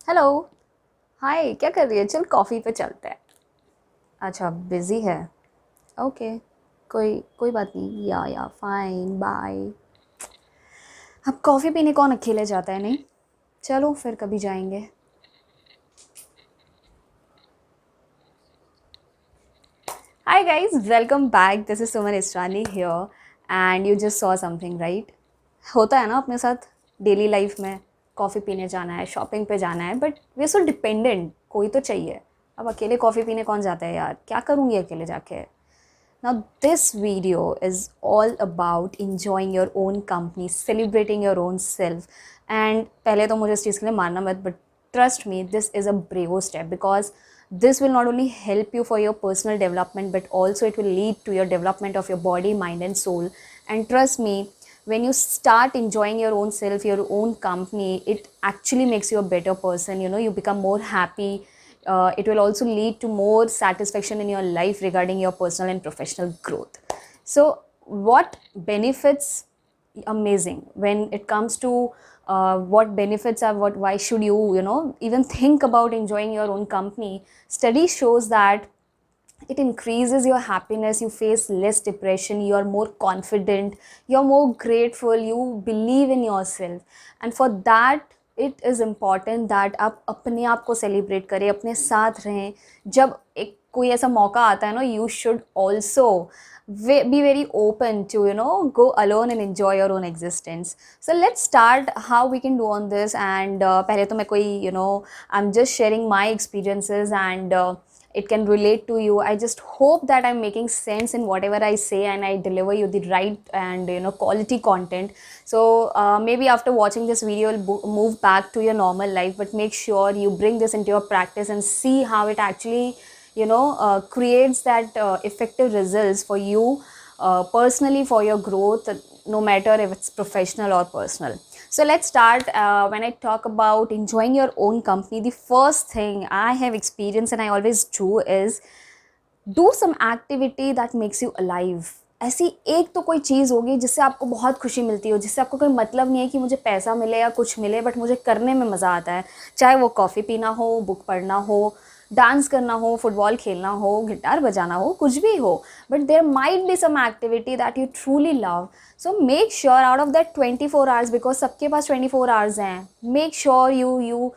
Hello. हाय, क्या कर रही है? चल कॉफ़ी पे चलते हैं। अच्छा, बिज़ी है। ओके। कोई कोई बात नहीं। या फाइन, बाय। अब कॉफ़ी पीने कौन अकेले जाता है? नहीं। चलो फिर कभी जाएंगे। Hi guys, welcome back. This is Suman Israni here and you just saw something, right? होता है ना अपने साथ डेली लाइफ में। कॉफ़ी पीने जाना है, शॉपिंग पे जाना है, but we are so dependent. कोई तो चाहिए। अब अकेले कॉफ़ी पीने कौन जाता है यार? क्या करूँगी अकेले जाके? Now, this video is all about enjoying your own company, celebrating your own self. And पहले तो मुझे इस चीज़ के लिए मारना मत, but trust me, this is a brave step because this will not only help you for your personal development, but also it will lead to your development of your body, mind, and soul. And trust me, when you start enjoying your own self, your own company, it actually makes you a better person. You know, you become more happy. It will also lead to more satisfaction in your life regarding your personal and professional growth. So what benefits? Amazing when it comes to what benefits are, what why should you even think about enjoying your own company. Study shows that it increases your happiness, you face less depression, you are more confident, you're more grateful, you believe in yourself. And for that it is important that आप अपने आप को celebrate करें, अपने साथ रहें। जब एक कोई ऐसा मौका आता है ना, you should also be very open to go alone and enjoy your own existence. So let's start how we can do on this. And पहले तो मैं कोई I'm just sharing my experiences, and it can relate to you. I just hope that I'm making sense in whatever I say and I deliver you the right and quality content. So maybe after watching this video you'll move back to your normal life, but make sure you bring this into your practice and see how it actually creates that effective results for you personally, for your growth, no matter if it's professional or personal. So let's start. When I talk about enjoying your own company, the first thing I have experienced and I always do is do some activity that makes you alive. ऐसी एक तो कोई चीज़ होगी जिससे आपको बहुत खुशी मिलती हो, जिससे आपको कोई मतलब नहीं है कि मुझे पैसा मिले या कुछ मिले, बट मुझे करने में मज़ा आता है। चाहे वो कॉफ़ी पीना हो, बुक पढ़ना हो, डांस करना हो, फुटबॉल खेलना हो, गिटार बजाना हो, कुछ भी हो, but there might be some activity that you truly love. So make sure out of that 24 hours, because सबके पास 24 hours हैं, make sure you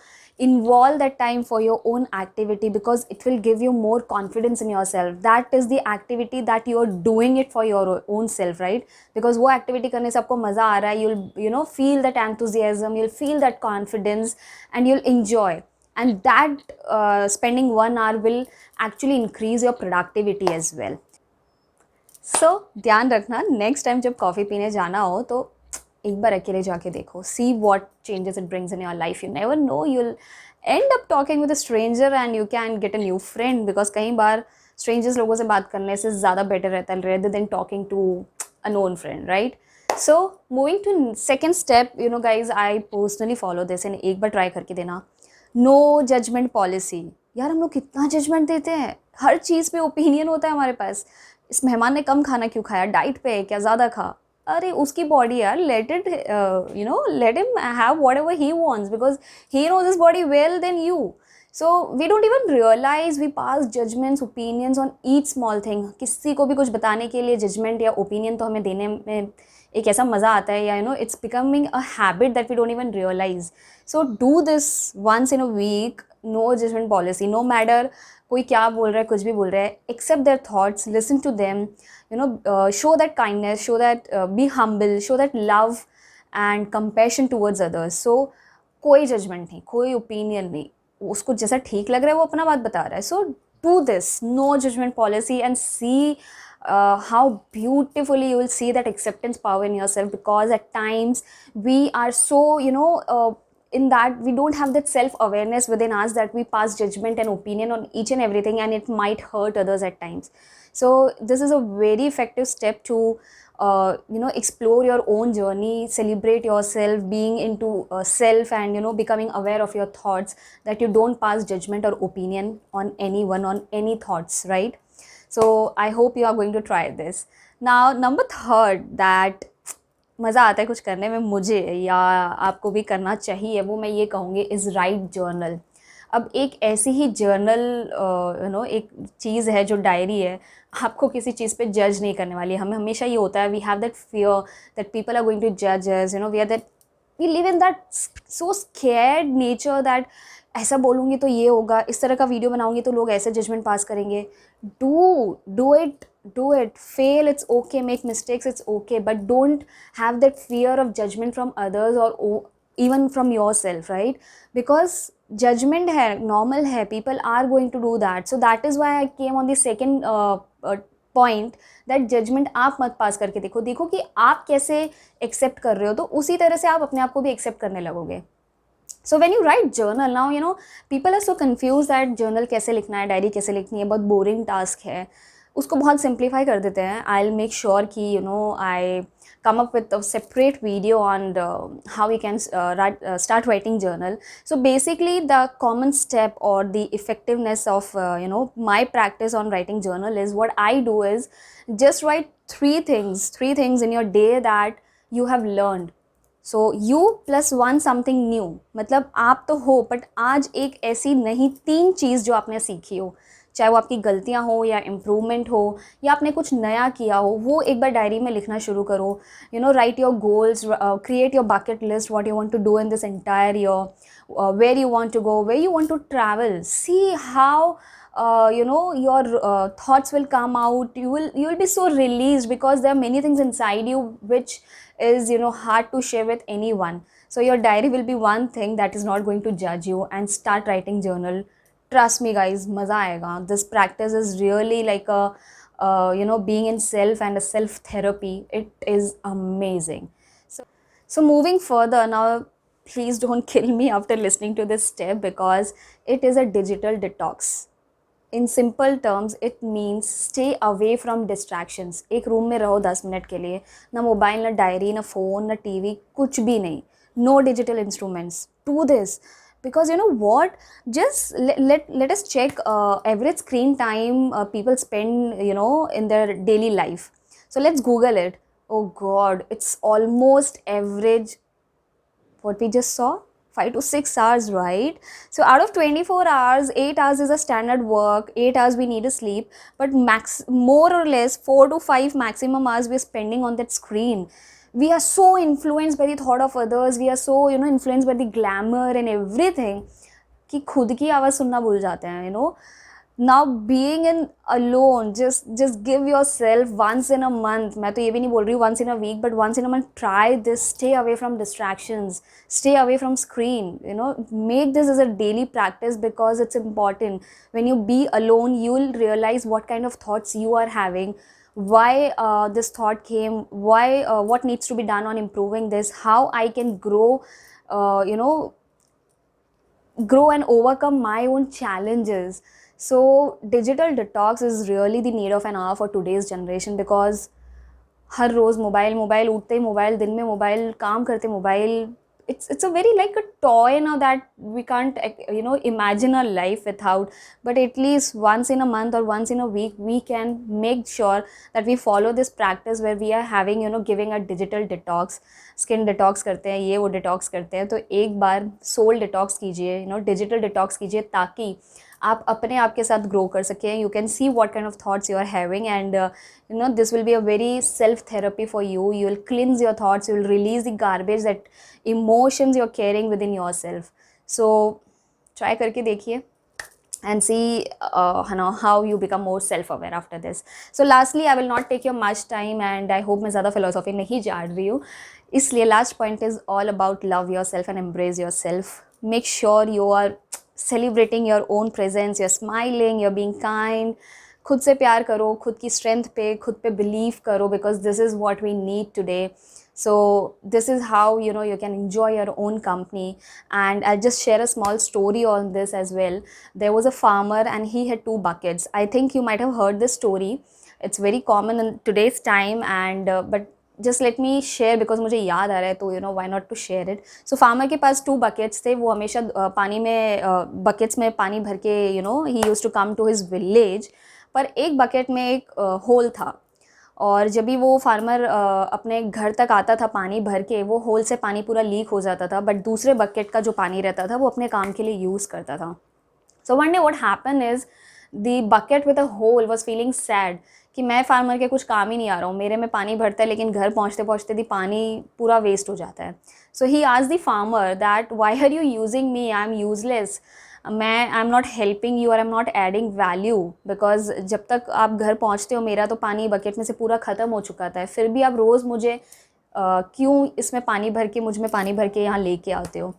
involve that time for your own activity, because it will give you more confidence in yourself. That is the activity that you are doing it for your own self, right? Because वो activity करने से आपको मज़ा आ रहा है, you'll feel that enthusiasm, you'll feel that confidence, and you'll enjoy. And that spending 1 hour will actually increase your productivity as well. सो ध्यान रखना, next time जब कॉफ़ी पीने जाना हो तो एक बार अकेले जाके देखो. See what changes it brings in your life. You never know, you'll and up talking with a stranger and you can get a new friend, because कई बार स्ट्रेंजर्स लोगों से बात करने से ज़्यादा बेटर रहता है rather than talking to a known friend, right? So moving to second step, guys, I personally follow this and एक बार ट्राई करके देना. No judgement policy. यार हम लोग कितना जजमेंट देते हैं, हर चीज़ पे ओपिनियन होता है हमारे पास. इस मेहमान ने कम खाना क्यों खाया, डाइट पे है क्या, ज़्यादा खा. अरे उसकी बॉडी यार, let it, let him have whatever he wants, because he knows his body well than you. So we don't even realise we pass judgements, opinions on each small thing. किसी को भी कुछ बताने के लिए judgement या opinion तो हमें देने में एक ऐसा मज़ा आता है, या it's becoming a habit that we don't even realise. So do this once in a week. No judgement policy, no matter कोई क्या बोल रहा है, कुछ भी बोल रहा है, accept their thoughts, listen to them, show that kindness, show that, be humble, show that love and compassion towards others. So कोई जजमेंट नहीं, कोई ओपिनियन नहीं, उसको जैसा ठीक लग रहा है वो अपना बात बता रहा है. So do this, no judgement policy, and see how beautifully you will see that acceptance power in yourself, because at times we are so in that we don't have that self awareness within us, that we pass judgment and opinion on each and everything, and it might hurt others at times. So this is a very effective step to explore your own journey, celebrate yourself, being into self, and becoming aware of your thoughts, that you don't pass judgment or opinion on anyone, on any thoughts, right? So I hope you are going to try this. Now, number third, that मज़ा आता है कुछ करने में मुझे, या आपको भी करना चाहिए, वो मैं ये कहूँगी इज़ राइट जर्नल। अब एक ऐसी ही जर्नल एक चीज़ है जो डायरी है, आपको किसी चीज़ पे जज नहीं करने वाली है। हमें हमेशा ये होता है, we have that fear that people are going to जज us, we are that, we live in that so scared nature that ऐसा बोलूँगी तो ये होगा, इस तरह का वीडियो बनाऊँगी तो लोग ऐसे जजमेंट पास करेंगे। Do it, do it, fail, it's okay, make mistakes, it's okay, but don't have that fear of judgment from others, or even from yourself, right? Because judgment hai normal hai, people are going to do that. So that is why I came on the second point, that judgment आप मत पास करके देखो, देखो कि आप कैसे accept कर रहे हो, तो उसी तरह से आप अपने आप को भी एक्सेप्ट करने लगोगे. So when you write journal, now people are so confused that journal कैसे लिखना है, डायरी कैसे लिखनी है, बहुत बोरिंग टास्क है, उसको बहुत सिंप्लीफाई कर देते हैं. आई विल मेक श्योर कि आई come up with a separate video on how we can start writing journal. So basically the common step or the effectiveness of my practice on writing journal is, what I do is just write three things in your day that you have learned. So you plus one something new, मतलब आप तो हो, but आज एक ऐसी नहीं 3 चीज़ जो आपने सीखी हो, चाहे वो आपकी गलतियाँ हो या इम्प्रूवमेंट हो या आपने कुछ नया किया हो, वो एक बार डायरी में लिखना शुरू करो. Write your goals, create your bucket list, what you want to do in this entire year, where you want to go, where you want to travel. See how your thoughts will come out, you will be so released, because there are many things inside you which is hard to share with anyone. So your diary will be one thing that is not going to judge you. And start writing journal. Trust me guys, maza aayega. This practice is really like a being in self and a self therapy. It is amazing. So moving further now, please don't kill me after listening to this step, because it is a digital detox. In simple terms it means stay away from distractions. एक room में रहो 10 minute के लिए, ना mobile, ना diary, ना phone, ना TV, कुछ भी नहीं. No digital instruments. Do this because you know what, just let us check average screen time people spend in their daily life. So let's google it. Oh god, it's almost average what we just saw, 5 to 6 hours, right? So out of 24 hours, 8 hours is a standard work, 8 hours we need to sleep, but more or less 4 to 5 maximum hours we're spending on that screen. We are so influenced by the thought of others, we are so influenced by the glamour and everything, कि खुद की आवाज़ सुनना भूल जाते हैं. Now being in alone, just give yourself once in a month, मैं तो ये भी नहीं बोल रही हूँ once in a week, but once in a month, try this. Stay away from distractions, stay away from screen, make this as a daily practice, because it's important. When you be alone, you will realize what kind of thoughts you are having, why this thought came, why what needs to be done on improving this, how I can grow, grow and overcome my own challenges. So digital detox is really the need of an hour for today's generation, because हर रोज़ mobile mobile, उठते ही mobile, दिन में mobile, काम करते mobile. It's a very like a toy now that we can't imagine our life without. But at least once in a month or once in a week, we can make sure that we follow this practice where we are having giving a digital detox. Skin detox करते हैं, ये वो detox करते हैं, तो एक बार soul detox कीजिए, digital detox कीजिए, ताकि आप अपने आप के साथ ग्रो कर सकें. You can see what kind of thoughts you are having, and this will be a very self therapy for you. You will cleanse your thoughts, you will release the garbage, that emotions you're carrying within yourself. So try करके देखिए and see how you become more self-aware after this. So lastly, I will not take your much time, and I hope मैं ज़्यादा philosophy नहीं झाड़ रही हूँ, इसलिए last point is all about love yourself and embrace yourself. Make sure you are celebrating your own presence, you're smiling, you're being kind. खुद से प्यार करो, खुद की स्ट्रेंथ पे, खुद पे बिलीव करो, because this is what we need today. So this is how you can enjoy your own company. And I'll just share a small story on this as well. There was a farmer and he had 2 buckets. I think you might have heard this story. It's very common in today's time, and but just let me share because मुझे याद आ रहा है, तो why not to share it. So farmer के पास 2 buckets थे. वो हमेशा पानी में buckets में पानी भर के he used to come to his village. पर एक bucket में एक hole था. और जब भी वो फार्मर अपने घर तक आता था पानी भर के, वो होल से पानी पूरा लीक हो जाता था, बट दूसरे बकेट का जो पानी रहता था वो अपने काम के लिए यूज़ करता था. So one day what happen is the bucket with a hole was feeling sad कि मैं फार्मर के कुछ काम ही नहीं आ रहा हूँ, मेरे में पानी भरता है लेकिन घर पहुँचते पहुँचते दी पानी पूरा वेस्ट हो जाता है. So he asked the farmer that why are you using me, I am useless, मैं I am not helping you और I am not adding value, because जब तक आप घर पहुँचते हो मेरा तो पानी बकेट में से पूरा ख़त्म हो चुका था, फिर भी आप रोज़ मुझे क्यों इसमें पानी भर के, मुझ में पानी भर के यहाँ लेके आते हो.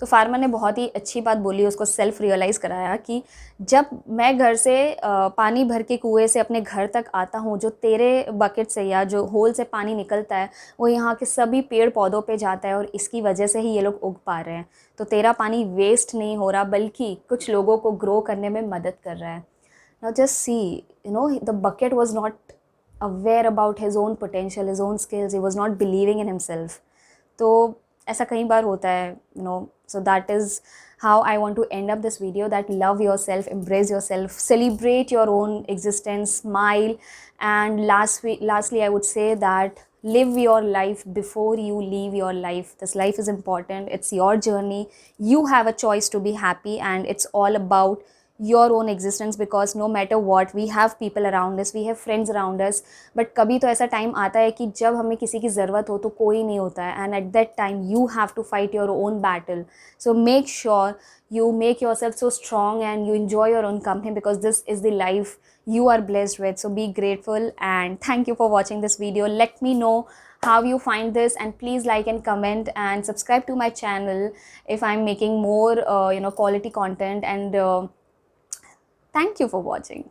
तो फार्मर ने बहुत ही अच्छी बात बोली, उसको सेल्फ रियलाइज़ कराया कि जब मैं घर से पानी भर के कुएं से अपने घर तक आता हूँ, जो तेरे बकेट से या जो होल से पानी निकलता है वो यहाँ के सभी पेड़ पौधों पे जाता है और इसकी वजह से ही ये लोग उग पा रहे हैं. तो तेरा पानी वेस्ट नहीं हो रहा, बल्कि कुछ लोगों को ग्रो करने में मदद कर रहा है. Now just see, you know, the bucket was not aware about his own potential, his own skills, he was not believing in himself. तो ऐसा कई बार होता है, you know. So that is how I want to end up this video, that love yourself, embrace yourself, celebrate your own existence, smile, and lastly I would say that live your life before you leave your life. This life is important, it's your journey, you have a choice to be happy, and it's all about your own existence, because no matter what we have people around us, we have friends around us, but कभी तो ऐसा time आता है कि जब हमें किसी की ज़रूरत हो तो कोई नहीं होता है, and at that time you have to fight your own battle. So make sure you make yourself so strong and you enjoy your own company, because this is the life you are blessed with. So be grateful, and thank you for watching this video. Let me know how you find this, and please like and comment and subscribe to my channel if I'm making more quality content, and thank you for watching.